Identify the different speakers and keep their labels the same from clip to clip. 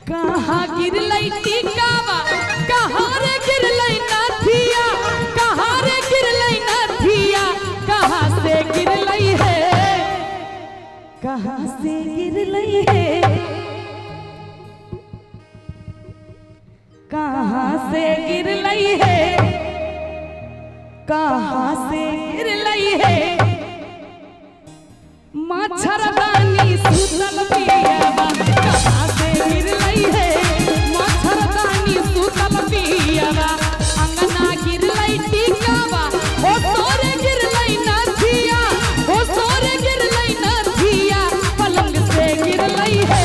Speaker 1: कहाँ गिरलई टीकावा कहाँ रे गिरलई नाथिया कहाँ रे गिरलई नाथिया कहाँ से गिरलई है कहाँ से गिरलई है कहाँ से गिरलई है कहाँ से गिरलई है मच्छरदानी सुतल पियावा कहाँ से गिरलई है मच्छरदानी सुतल पियावा अंगना गिरलई टीकावा हो तोरे गिरलई नाथिया हो तोरे गिरलई नाथिया पलंग से गिरलई है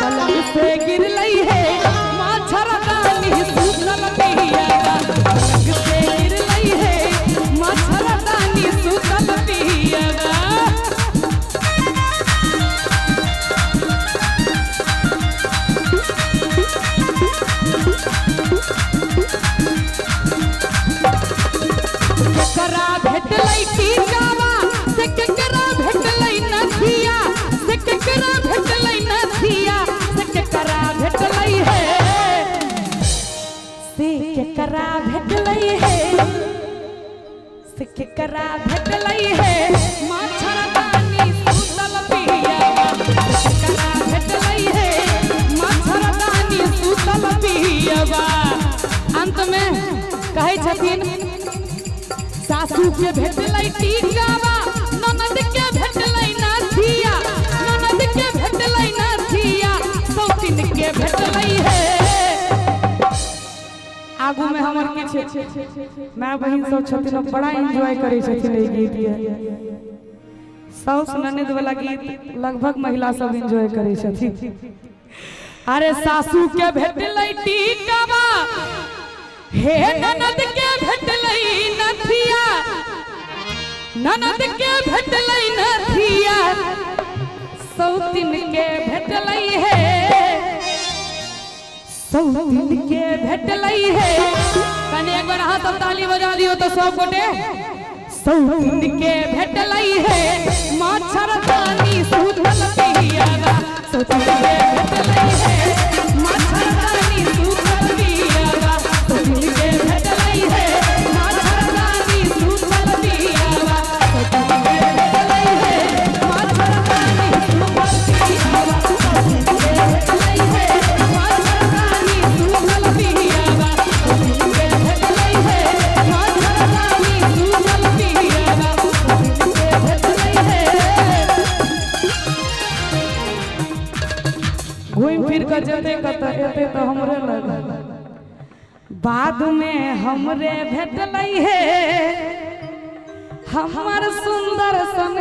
Speaker 1: पलंग से गिरलई है मच्छरदानी सुतल पियावा पलंग से गिरलई है मच्छरदानी सुतल पियावा केकरा भेटलई टीकावा से केकरा भेटलई नथिया से केकरा भेटलई नथिया से केकरा भेटलई है से केकरा भेटलई है से केकरा भेटलई है मच्छरदानी सुतल पियावा केकरा भेटलई है मच्छरदानी सुतल पियावा। अंत में कहै छथिन सासू के भेटलई टीकावा ननद के भेटलई नाथिया ननद के भेटलई नाथिया सौतिन के भेटलई है। आगू में हमर किछ माय बहिन सब छथिन बड़ा एंजॉय करै छथिन ई गीत के साउस ननद वाला गीत लगभग महिला सब एंजॉय करै छथिन। अरे सासू के भेटलई टीकावा हे ननद के भेटलई नथिया ननद के भेटलई नथिया सौतिन के भेटलई है सौतिन के भेटलई है। कने एक बार हाथ ताली बजा दियो तो सब गोटे सौतिन के भेटलई है मच्छरदानी सुतल पियावा सौतिन के भेटलई है मच्छरदानी सुतल पियावा सौतिन के भेटलई है मच्छरदानी सुतल पियावा सौतिन के भेटलई है मच्छरदानी सुतल पियावा सौतिन के भेटलई है मच्छरदानी सुतल पियावा सौतिन के भेटलई है मच्छरदानी सुतल पियावा सौतिन के भेटलई है। घूम फिर कर जते कत एते तो हमरे लग बाद में हमरे भेटलई है हमर सुंदर सन